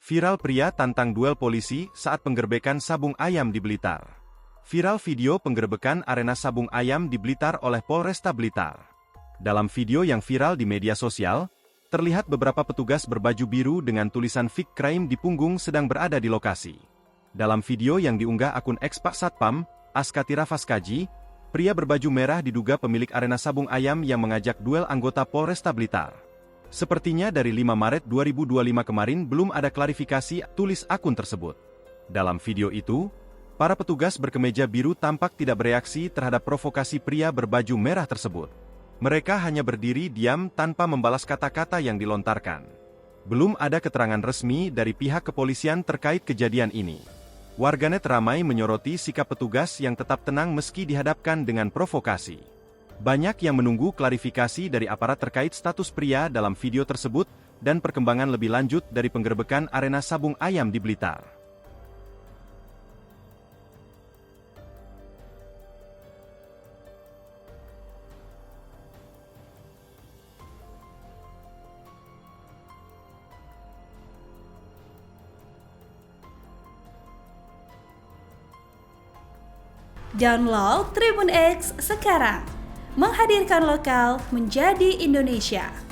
Viral pria tantang duel polisi saat penggerbekan sabung ayam di Blitar. Viral video penggerbekan arena sabung ayam di Blitar oleh Polresta Blitar. Dalam video yang viral di media sosial, terlihat beberapa petugas berbaju biru dengan tulisan Fake Crime di punggung sedang berada di lokasi. Dalam video yang diunggah akun X Pak Satpam, Askatira Faskaji, pria berbaju merah diduga pemilik arena sabung ayam yang mengajak duel anggota Polresta Blitar. Sepertinya dari 5 Maret 2025 kemarin belum ada klarifikasi, tulis akun tersebut. Dalam video itu, para petugas berkemeja biru tampak tidak bereaksi terhadap provokasi pria berbaju merah tersebut. Mereka hanya berdiri diam tanpa membalas kata-kata yang dilontarkan. Belum ada keterangan resmi dari pihak kepolisian terkait kejadian ini. Warganet ramai menyoroti sikap petugas yang tetap tenang meski dihadapkan dengan provokasi. Banyak yang menunggu klarifikasi dari aparat terkait status pria dalam video tersebut dan perkembangan lebih lanjut dari penggerbekan arena sabung ayam di Blitar. Download Tribun X sekarang, menghadirkan lokal menjadi Indonesia.